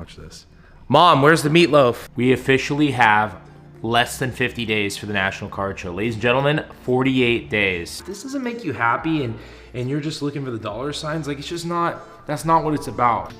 Watch this. Mom, where's the meatloaf? We officially have less than 50 days for the National Card Show. Ladies and gentlemen, 48 days. This doesn't make you happy and you're just looking for the dollar signs. Like, it's just not, that's not what it's about.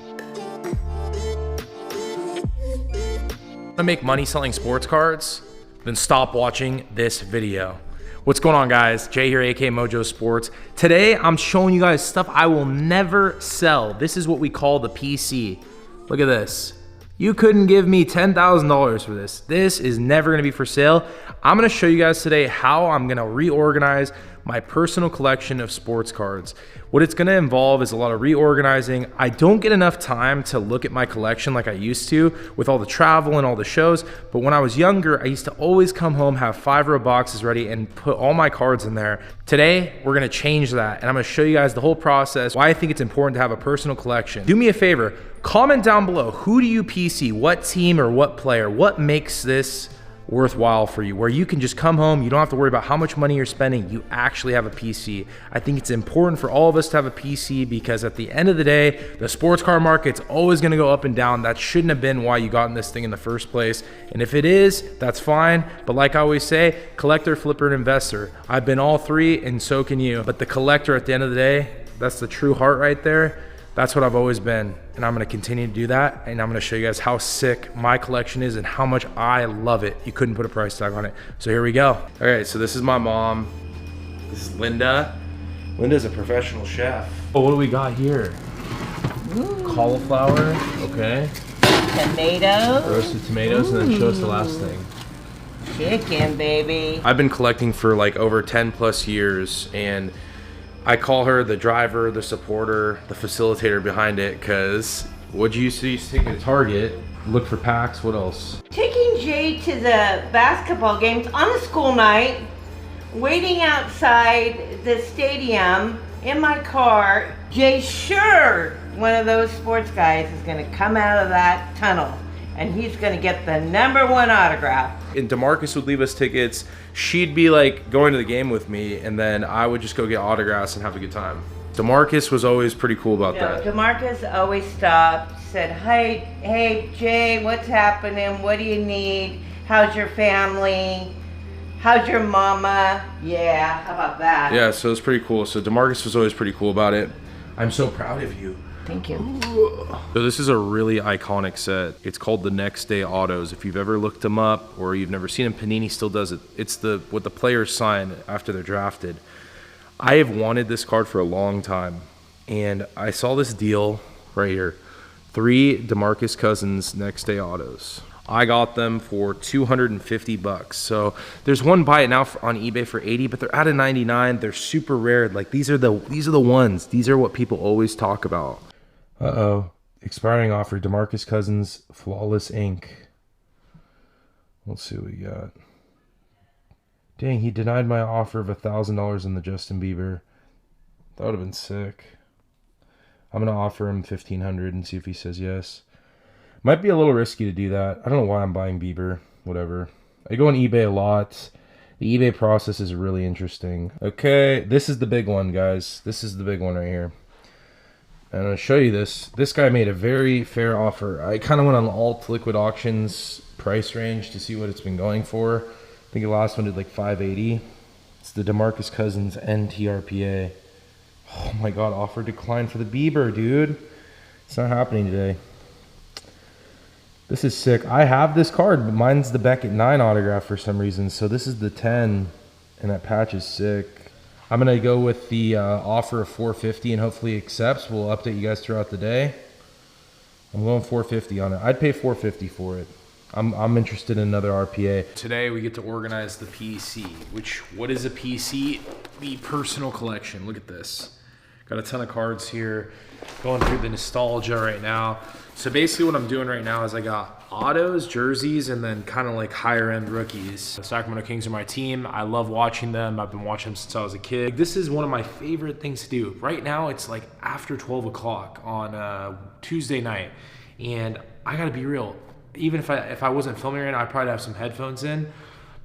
Want to make money selling sports cards? Then stop watching this video. What's going on, guys? Jay here, aka Mojo Sports. Today, I'm showing you guys stuff I will never sell. This is what we call the PC. Look at this. You couldn't give me $10,000 for this. This is never gonna be for sale. I'm gonna show you guys today how I'm gonna reorganize my personal collection of sports cards. What it's gonna involve is a lot of reorganizing. I don't get enough time to look at my collection like I used to with all the travel and all the shows, but when I was younger, I used to always come home, have 5-row boxes ready and put all my cards in there. Today, we're gonna change that and I'm gonna show you guys the whole process, why I think it's important to have a personal collection. Do me a favor, comment down below, who do you PC, what team or what player, what makes this worthwhile for you, where you can just come home, you don't have to worry about how much money you're spending, you actually have a PC. I think it's important for all of us to have a PC because at the end of the day, the sports car market's always gonna go up and down. That shouldn't have been why you got in this thing in the first place. And if it is, that's fine. But like I always say, collector, flipper, and investor. I've been all three and so can you. But the collector at the end of the day, that's the true heart right there. That's what I've always been, and I'm gonna continue to do that, and I'm gonna show you guys how sick my collection is and how much I love it. You couldn't put a price tag on it. So here we go. All right, so this is my mom. This is Linda. Linda's a professional chef. Oh, what do we got here? Ooh. Cauliflower, okay. Tomatoes. Roasted tomatoes, and then show us the last thing. Chicken, baby. I've been collecting for like over 10 plus years, and I call her the driver, the supporter, the facilitator behind it, because what you used to take at Target, look for packs, what else? Taking Jay to the basketball games on a school night, waiting outside the stadium in my car. Jay, sure, one of those sports guys is gonna come out of that tunnel and he's gonna get the #1 autograph. And DeMarcus would leave us tickets. She'd be like going to the game with me, and then I would just go get autographs and have a good time. DeMarcus was always pretty cool about that. DeMarcus always stopped, said, hey Jay, what's happening? What do you need? How's your family? How's your mama? Yeah, how about that? Yeah, so it's pretty cool. So DeMarcus was always pretty cool about it. I'm so proud of you. Thank you. So this is a really iconic set. It's called the Next Day Autos. If you've ever looked them up or you've never seen them, Panini still does it. It's what the players sign after they're drafted. I have wanted this card for a long time, and I saw this deal right here. 3 DeMarcus Cousins Next Day Autos. I got them for $250. So there's one buy it now on eBay for 80, but they're out of 99. They're super rare. Like these are the ones. These are what people always talk about. Uh-oh. Expiring offer, DeMarcus Cousins, Flawless Ink. Let's see what we got. Dang, he denied my offer of $1,000 in the Justin Bieber. That would have been sick. I'm going to offer him $1,500 and see if he says yes. Might be a little risky to do that. I don't know why I'm buying Bieber. Whatever. I go on eBay a lot. The eBay process is really interesting. Okay, this is the big one, guys. This is the big one right here. And I'm going to show you this. This guy made a very fair offer. I kind of went on alt liquid auctions price range to see what it's been going for. I think the last one did like $580. It's the DeMarcus Cousins NTRPA. Oh my God, offer declined for the Bieber, dude. It's not happening today. This is sick. I have this card, but mine's the Beckett 9 autograph for some reason. So this is the 10, and that patch is sick. I'm going to go with the offer of $450 and hopefully he accepts. We'll update you guys throughout the day. I'm going $450 on it. I'd pay $450 for it. I'm interested in another RPA. Today we get to organize the PC, what is a PC? The personal collection. Look at this. Got a ton of cards here. Going through the nostalgia right now. So basically what I'm doing right now is I got autos, jerseys, and then kind of like higher end rookies. The Sacramento Kings are my team. I love watching them. I've been watching them since I was a kid. This is one of my favorite things to do. Right now it's like after 12 o'clock on Tuesday night. And I gotta be real. Even if I wasn't filming right now, I'd probably have some headphones in.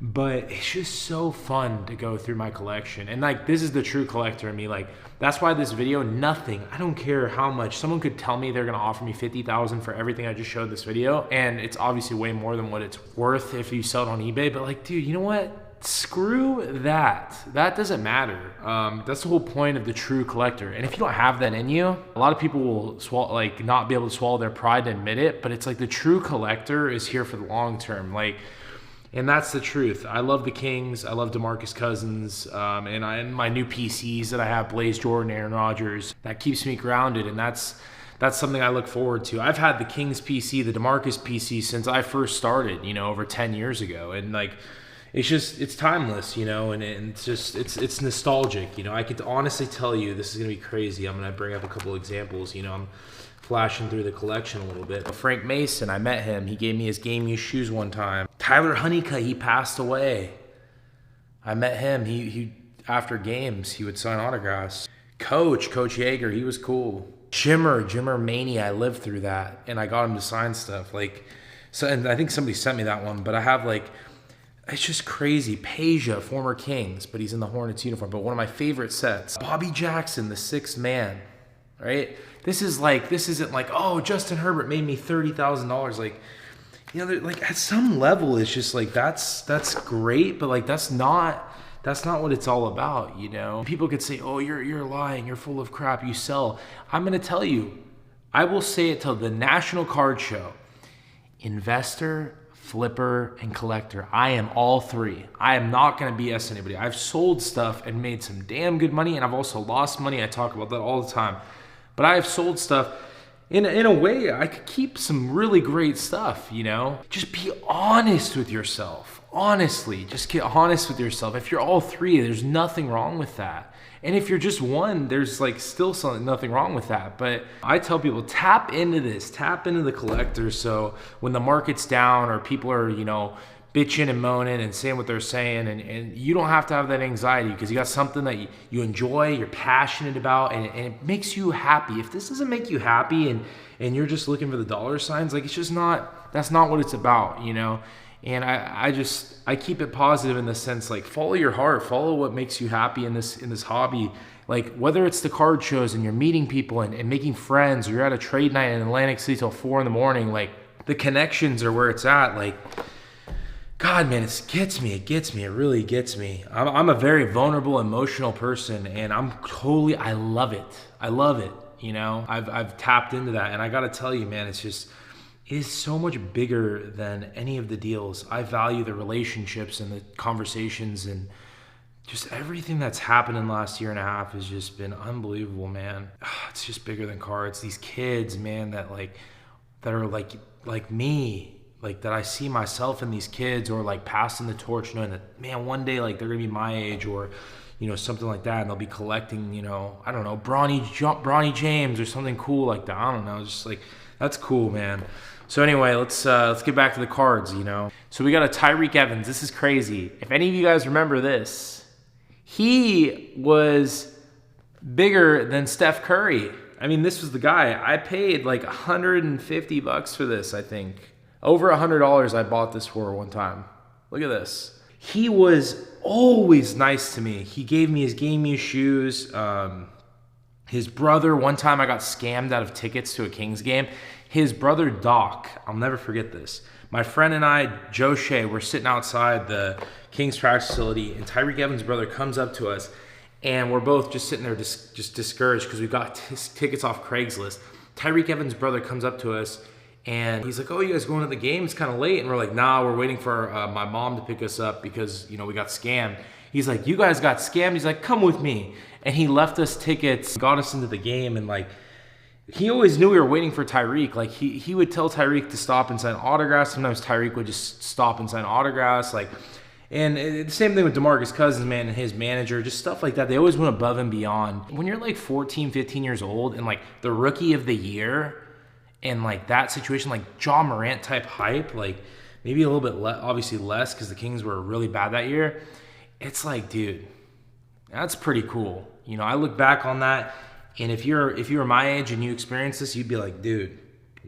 But it's just so fun to go through my collection. And like, this is the true collector in me. Like, that's why this video, nothing, I don't care how much. Someone could tell me they're gonna offer me $50,000 for everything I just showed this video, and it's obviously way more than what it's worth if you sell it on eBay. But like, dude, you know what? Screw that. That doesn't matter. That's the whole point of the true collector. And if you don't have that in you, a lot of people will swallow, like, not be able to swallow their pride to admit it, but it's like the true collector is here for the long term. Like, and that's the truth. I love the Kings. I love DeMarcus Cousins. And my new PCs that I have, Blaze Jordan, Aaron Rodgers, that keeps me grounded. And that's something I look forward to. I've had the Kings PC, the DeMarcus PC, since I first started, you know, over 10 years ago. And like, it's timeless, you know, and it's nostalgic. You know, I could honestly tell you, this is going to be crazy. I'm going to bring up a couple examples. You know, I'm flashing through the collection a little bit. Frank Mason, I met him. He gave me his game used shoes one time. Tyler Honeycutt, he passed away. I met him. He after games, he would sign autographs. Coach Yeager, he was cool. Jimmer Mania, I lived through that, and I got him to sign stuff. Like, so, and I think somebody sent me that one, but I have like, it's just crazy. Peja, former Kings, but he's in the Hornets uniform. But one of my favorite sets. Bobby Jackson, the sixth man, right? This isn't like, oh, Justin Herbert made me $30,000. Like, you know, like at some level, it's just like, that's great, but like, that's not what it's all about, you know? People could say, oh, you're lying, you're full of crap, you sell. I'm gonna tell you, I will say it till the National Card Show. Investor, flipper, and collector. I am all three. I am not going to BS anybody. I've sold stuff and made some damn good money, and I've also lost money. I talk about that all the time. But I have sold stuff in a way I could keep some really great stuff, you know? Just be honest with yourself. Honestly, just get honest with yourself. If you're all three, there's nothing wrong with that. And if you're just one, there's like still nothing wrong with that. But I tell people, tap into this, tap into the collector. So when the market's down or people are, you know, bitching and moaning and saying what they're saying, and you don't have to have that anxiety because you got something that you enjoy, you're passionate about, and it makes you happy. If this doesn't make you happy and you're just looking for the dollar signs, like, it's just not, that's not what it's about, you know? And I keep it positive in the sense, like, follow your heart, follow what makes you happy in this hobby. Like, whether it's the card shows and you're meeting people and making friends, or you're at a trade night in Atlantic City till 4 a.m, like, the connections are where it's at. Like, God, man, it really gets me. I'm a very vulnerable, emotional person, and I love it, you know? I've tapped into that, and I gotta tell you, man, it is so much bigger than any of the deals. I value the relationships and the conversations, and just everything that's happened in the last year and a half has just been unbelievable, man. It's just bigger than cards. These kids, man, that are like me, like, that I see myself in these kids, or like passing the torch, knowing that, man, one day, like, they're gonna be my age, or, you know, something like that, and they'll be collecting, you know, I don't know, Bronny James or something cool like that. I don't know, just like, that's cool, man. So anyway, let's get back to the cards, you know. So we got a Tyreke Evans. This is crazy. If any of you guys remember this, he was bigger than Steph Curry. I mean, this was the guy. I paid like $150 for this, I think. Over $100 I bought this for one time. Look at this. He was always nice to me. He gave me his game used shoes. His brother, one time I got scammed out of tickets to a Kings game. His brother, Doc, I'll never forget this. My friend and I, Joe Shea, we're sitting outside the Kings practice facility, and Tyreke Evans' brother comes up to us, and we're both just sitting there just discouraged because we got tickets off Craigslist. Tyreke Evans' brother comes up to us, and he's like, oh, you guys going to the game? It's kind of late. And we're like, nah, we're waiting for my mom to pick us up because, you know, we got scammed. He's like, you guys got scammed? He's like, come with me. And he left us tickets, got us into the game, and like, he always knew we were waiting for Tyreke. Like, he would tell Tyreke to stop and sign autographs. Sometimes Tyreke would just stop and sign autographs. Like, and the same thing with DeMarcus Cousins, man, and his manager, just stuff like that. They always went above and beyond. When you're like 14, 15 years old and like the rookie of the year and like that situation, like Ja Morant type hype, like maybe a little bit obviously less because the Kings were really bad that year. It's like, dude, that's pretty cool. You know, I look back on that, and if you were my age and you experienced this, you'd be like, dude,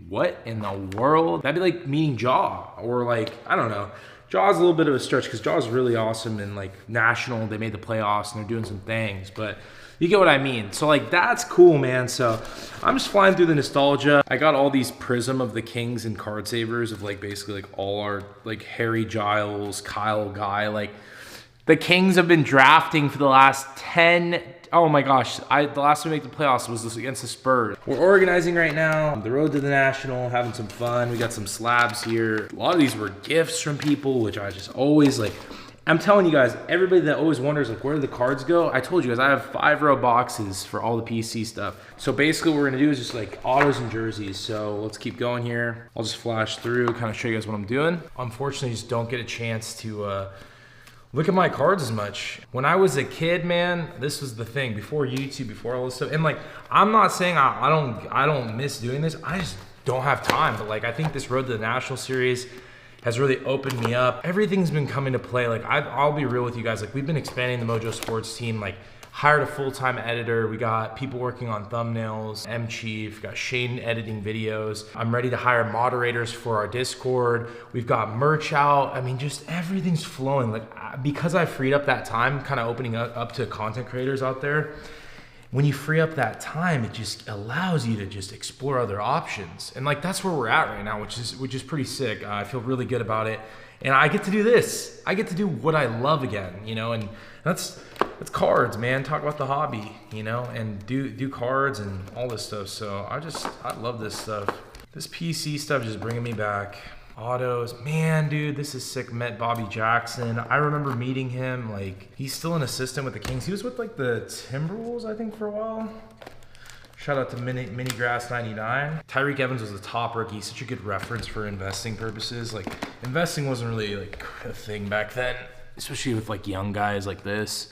what in the world? That'd be like meeting Ja, or like, I don't know, Jaw's a little bit of a stretch because Jaw's really awesome and like national. They made the playoffs and they're doing some things, but you get what I mean. So like that's cool, man. So I'm just flying through the nostalgia. I got all these Prism of the Kings and card savers of like basically like all our like Harry Giles, Kyle Guy. Like the Kings have been drafting for the last 10. Oh my gosh, the last time we make the playoffs was against the Spurs. We're organizing right now. The road to the National, having some fun. We got some slabs here. A lot of these were gifts from people, which I just always like. I'm telling you guys, everybody that always wonders like where do the cards go? I told you guys I have 5-row boxes for all the PC stuff. So basically what we're gonna do is just like autos and jerseys. So let's keep going here. I'll just flash through, kind of show you guys what I'm doing. Unfortunately, just don't get a chance to look at my cards as much. When I was a kid, man, this was the thing. Before YouTube, before all this stuff. And like, I'm not saying I don't miss doing this. I just don't have time. But like, I think this Road to the National Series has really opened me up. Everything's been coming to play. Like, I'll be real with you guys. Like, we've been expanding the Mojo Sports team. Like, hired a full-time editor. We got people working on thumbnails, M-Chief, got Shane editing videos. I'm ready to hire moderators for our Discord. We've got merch out. I mean, just everything's flowing. Like, because I freed up that time, kind of opening up to content creators out there, when you free up that time, it just allows you to just explore other options. And like, that's where we're at right now, which is pretty sick. I feel really good about it. And I get to do this. I get to do what I love again, you know, and that's cards, man. Talk about the hobby, you know, and do cards and all this stuff. So I love this stuff. This PC stuff just bringing me back. Autos, man, dude, this is sick. Met Bobby Jackson. I remember meeting him. Like, he's still an assistant with the Kings. He was with like the Timberwolves, I think, for a while. Shout out to Minigrass 99. Tyreek Evans was the top rookie. Such a good reference for investing purposes. Like, investing wasn't really like a thing back then, especially with like young guys like this.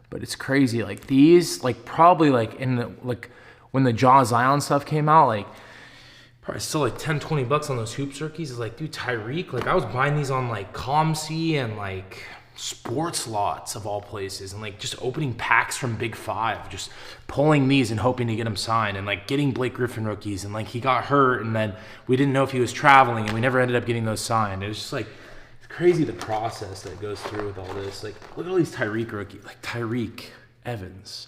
But it's crazy. Like these, like probably like in the like when the Jaw Zion stuff came out, like probably still like 10, 20 bucks on those hoop circuits. It's like, dude, Tyreek, like I was buying these on like ComC and like sports lots of all places, and like just opening packs from Big Five, just pulling these and hoping to get him signed, and like getting Blake Griffin rookies, and like he got hurt and then we didn't know if he was traveling and we never ended up getting those signed. It was just like, it's crazy the process that goes through with all this. Like, look at all these Tyreek rookies, like Tyreek, Evans.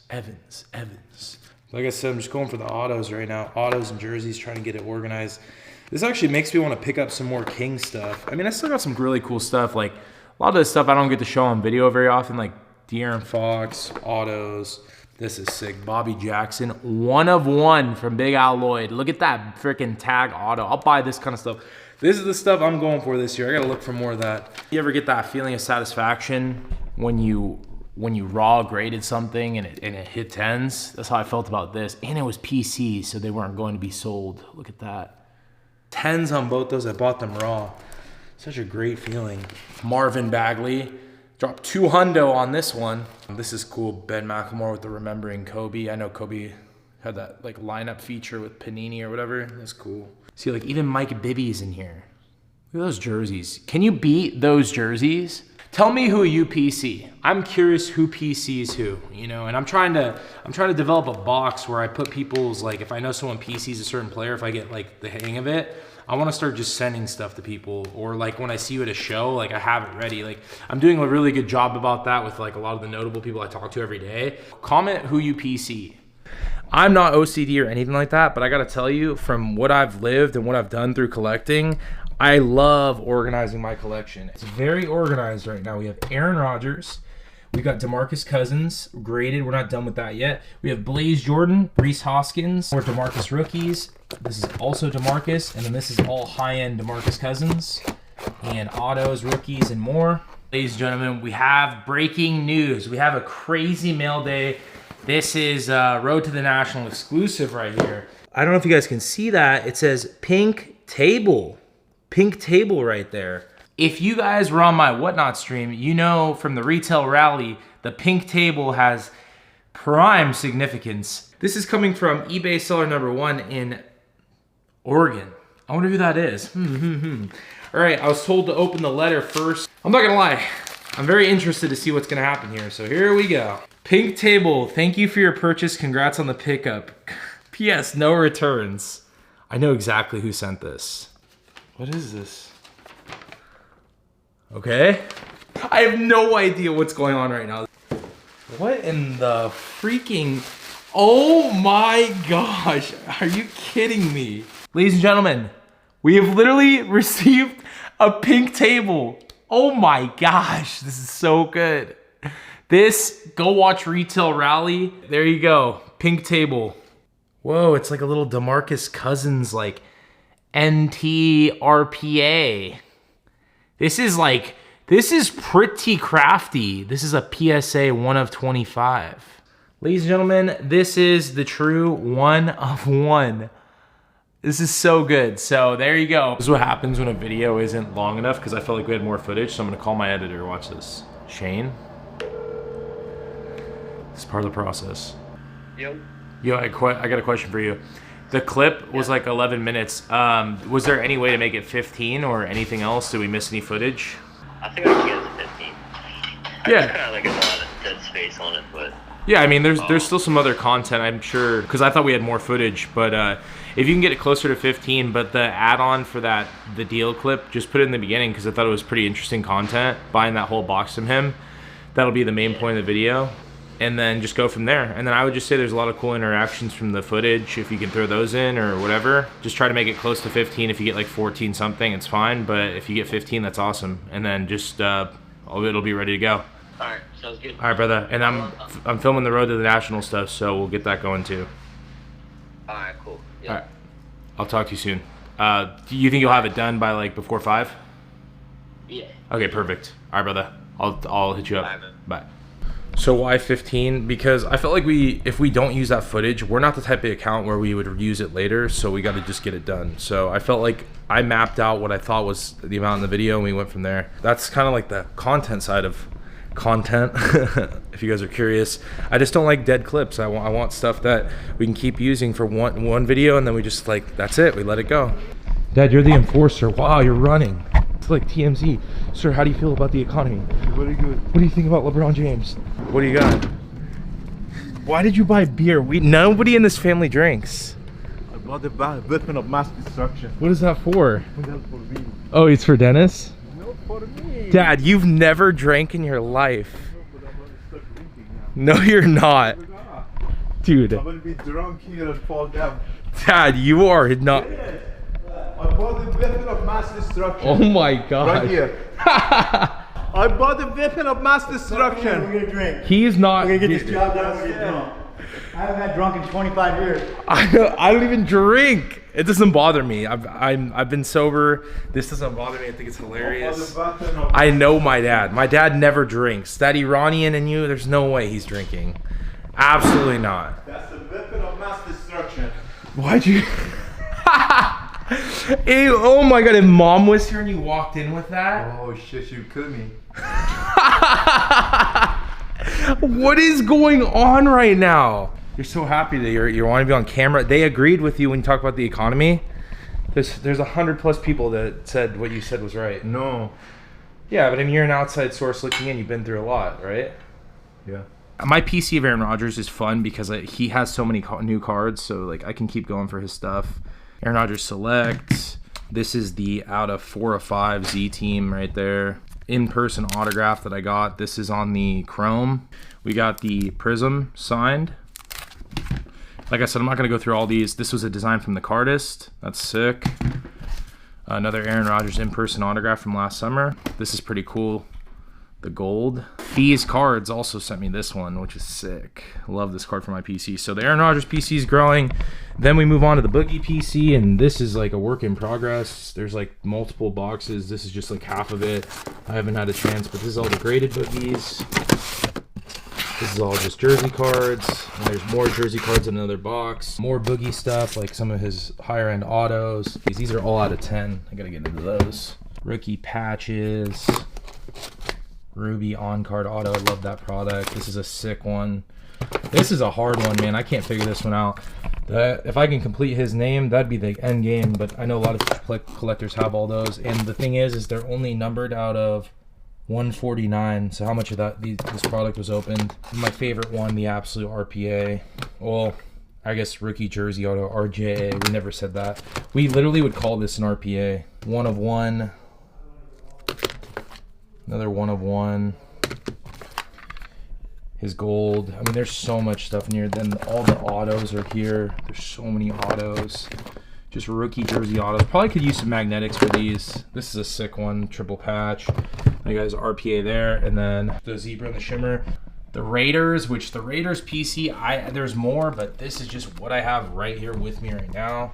Like I said, I'm just going for the autos right now. Autos and jerseys, trying to get it organized. This actually makes me want to pick up some more King stuff. I mean, I still got some really cool stuff. Like, a lot of this stuff I don't get to show on video very often, like De'Aaron Fox, autos. This is sick. Bobby Jackson, 1 of 1 from Big Al Lloyd. Look at that freaking tag auto. I'll buy this kind of stuff. This is the stuff I'm going for this year. I gotta look for more of that. You ever get that feeling of satisfaction when you raw graded something and it hit 10s? That's how I felt about this. And it was PC, so they weren't going to be sold. Look at that. 10s on both those. I bought them raw. Such a great feeling. Marvin Bagley dropped $200 on this one. This is cool. Ben McLemore with the Remembering Kobe. I know Kobe had that like lineup feature with Panini or whatever. That's cool. See, like even Mike Bibby's in here. Look at those jerseys. Can you beat those jerseys? Tell me who you PC. I'm curious who PCs who, you know, and I'm trying to develop a box where I put people's, like, if I know someone PCs a certain player, if I get like the hang of it, I want to start just sending stuff to people, or like when I see you at a show, like I have it ready. Like I'm doing a really good job about that with like a lot of the notable people I talk to every day. Comment who you PC. I'm not OCD or anything like that, but I gotta tell you, from what I've lived and what I've done through collecting, I love organizing my collection. It's very organized right now. We have Aaron Rodgers. We got DeMarcus Cousins graded. We're not done with that yet. We have Blaze Jordan, Rhys Hoskins, or DeMarcus rookies. This is also DeMarcus, and then this is all high-end DeMarcus Cousins, and autos, rookies, and more. Ladies and gentlemen, we have breaking news. We have a crazy mail day. This is Road to the National exclusive right here. I don't know if you guys can see that. It says pink table. Pink table right there. If you guys were on my Whatnot stream, you know from the retail rally, the pink table has prime significance. This is coming from eBay seller number 1 in Oregon. I wonder who that is. All right, I was told to open the letter first. I'm not gonna lie, I'm very interested to see what's gonna happen here. So here we go. Pink table, thank you for your purchase. Congrats on the pickup. P.S. No returns. I know exactly who sent this. What is this? Okay. I have no idea what's going on right now. What in the freaking... Oh my gosh. Are you kidding me? Ladies and gentlemen, we have literally received a pink table. Oh my gosh, this is so good. This, go watch Retail Rally. There you go, pink table. Whoa, it's like a little DeMarcus Cousins, like NT RPA. This is pretty crafty. This is a PSA 1 of 25. Ladies and gentlemen, this is the true 1 of 1. This is so good. So there you go. This is what happens when a video isn't long enough, because I felt like we had more footage. So I'm gonna call my editor. Watch this. Shane. This is part of the process. Yo. Yo, I got a question for you. The clip was like 11 minutes. Was there any way to make it 15 or anything else? Did we miss any footage? I think I can get it to 15. Yeah. Kind of like a lot of dead space on it, but... Yeah, I mean, there's still some other content, I'm sure, because I thought we had more footage, but if you can get it closer to 15, but the add-on for the deal clip, just put it in the beginning, because I thought it was pretty interesting content, buying that whole box from him. That'll be the main point of the video, and then just go from there. And then I would just say there's a lot of cool interactions from the footage, if you can throw those in or whatever. Just try to make it close to 15. If you get like 14 something, it's fine, but if you get 15, that's awesome. And then just, it'll be ready to go. Alright, sounds good. All right, brother. And I'm filming the Road to the National stuff, so we'll get that going too. Alright, cool. Yeah. All right. I'll talk to you soon. Do you think you'll have it done by like before 5? Yeah. Okay, perfect. All right, brother. I'll hit you up. All right, man. Bye. So why 15? Because I felt like if we don't use that footage, we're not the type of account where we would use it later, so we got to just get it done. So I felt like I mapped out what I thought was the amount in the video, and we went from there. That's kind of like the content side of content. If you guys are curious, I just don't like dead clips. I want stuff that we can keep using for one video, and then we just like, that's it, we let it go. Dad, you're the enforcer. Wow, you're running. It's like TMZ. Sir, how do you feel about the economy? Very good. What do you think about LeBron James? What do you got? Why did you buy beer? Nobody in this family drinks. I bought the weapon of mass destruction. What is that for? That's for me. Oh, it's for Dennis? No, for me. Dad, you've never drank in your life. No, but I'm gonna start drinking now. No, you're not. Dude. I'm gonna be drunk here and fall down. Dad, you are not. Yeah. I bought the weapon of mass destruction. Oh my god. Right here. I bought the weapon of mass destruction. We're gonna drink. He's not. We're gonna get this job done. We're gonna get drunk. I haven't had drunk in 25 years. I don't even drink. It doesn't bother me. I've been sober. This doesn't bother me. I think it's hilarious. I know my dad. My dad never drinks. That Iranian in you, there's no way he's drinking. Absolutely not. That's the weapon of mass destruction. Why'd you? Ew, oh my god, if mom was here and you walked in with that. Oh shit, you killed me. What is going on right now? You're so happy that you want to be on camera. They agreed with you when you talk about the economy. There's 100+ people that said what you said was right. No. Yeah, but I mean, you're an outside source looking in. You've been through a lot, right? Yeah. My PC of Aaron Rodgers is fun because he has so many new cards, so like I can keep going for his stuff. Aaron Rodgers Select. This is the out of 4 of 5 Z team right there. In-person autograph that I got. This is on the Chrome. We got the Prism signed. Like I said, I'm not going to go through all these. This was a design from the Cardist. That's sick. Another Aaron Rodgers in-person autograph from last summer. This is pretty cool. The gold. Fees Cards also sent me this one, which is sick. Love this card for my PC. So the Aaron Rodgers PC is growing. Then we move on to the Boogie PC, and this is like a work in progress. There's like multiple boxes. This is just like half of it. I haven't had a chance, but this is all the graded Boogies. This is all just jersey cards. And there's more jersey cards in another box. More Boogie stuff, like some of his higher end autos. These are all out of 10. I gotta get into those. Rookie patches. Ruby on-card auto. I love that product. This is a sick one. This is a hard one, man. I can't figure this one out. If I can complete his name, that'd be the end game, but I know a lot of collectors have all those. And the thing is they're only numbered out of 149. So how much of this product was opened? My favorite one, the absolute RPA. Well, I guess rookie jersey auto, RJA. We never said that. We literally would call this an RPA. 1 of 1. Another 1 of 1. His gold. I mean, there's so much stuff in here. Then all the autos are here. There's so many autos. Just rookie jersey autos. Probably could use some magnetics for these. This is a sick one, triple patch. You guys, RPA there, and then the zebra and the shimmer. The Raiders, which the Raiders PC, there's more, but this is just what I have right here with me right now.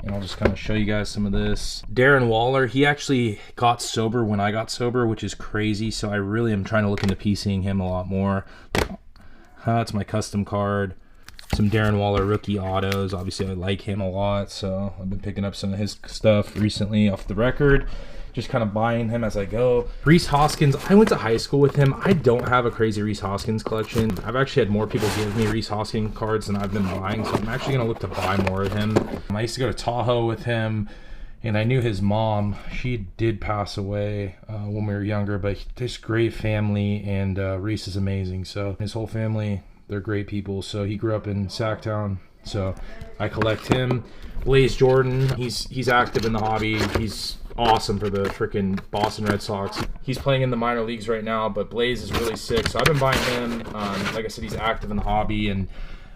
And I'll just kind of show you guys some of this. Darren Waller, he actually got sober when I got sober, which is crazy. So I really am trying to look into PCing him a lot more. That's my custom card. Some Darren Waller rookie autos. Obviously, I like him a lot, so I've been picking up some of his stuff recently off the record. Just kind of buying him as I go. Rhys Hoskins, I went to high school with him. I don't have a crazy Rhys Hoskins collection. I've actually had more people give me Rhys Hoskins cards than I've been buying, so I'm actually gonna look to buy more of him. I used to go to Tahoe with him, and I knew his mom. She did pass away when we were younger, but this great family, and Rhys is amazing. So his whole family, they're great people. So he grew up in Sacktown, so I collect him. Blaze Jordan, he's active in the hobby. He's awesome for the freaking Boston Red Sox. He's playing in the minor leagues right now, but Blaze is really sick. So I've been buying him. Like I said, he's active in the hobby, and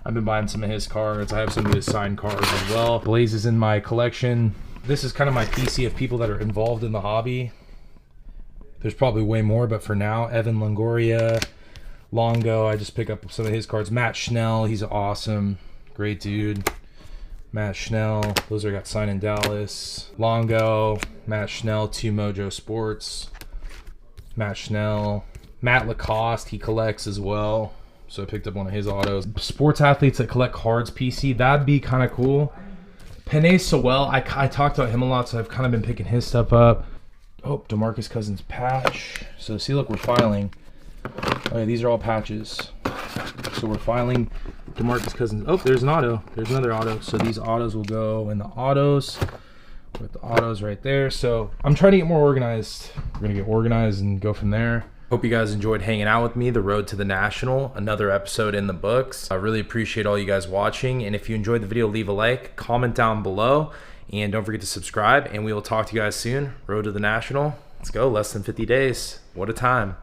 I've been buying some of his cards. I have some of his signed cards as well. Blaze is in my collection. This is kind of my PC of people that are involved in the hobby. There's probably way more, but for now, Evan Longoria, Longo, I just pick up some of his cards. Matt Schnell, he's awesome. Great dude. Matt Schnell, those are got signed in Dallas. Longo, Matt Schnell, 2 Mojo Sports. Matt Schnell. Matt Lacoste, he collects as well. So I picked up one of his autos. Sports athletes that collect cards PC, that'd be kind of cool. Penei Sewell, I talked about him a lot, so I've kind of been picking his stuff up. Oh, DeMarcus Cousins patch. So see, look, we're filing. Okay, these are all patches. So we're filing DeMarcus Cousins. Oh, there's an auto. There's another auto. So these autos will go in the autos with the autos right there. So I'm trying to get more organized. We're going to get organized and go from there. Hope you guys enjoyed hanging out with me. The Road to the National, another episode in the books. I really appreciate all you guys watching. And if you enjoyed the video, leave a like, comment down below, and don't forget to subscribe. And we will talk to you guys soon. Road to the National. Let's go. Less than 50 days. What a time.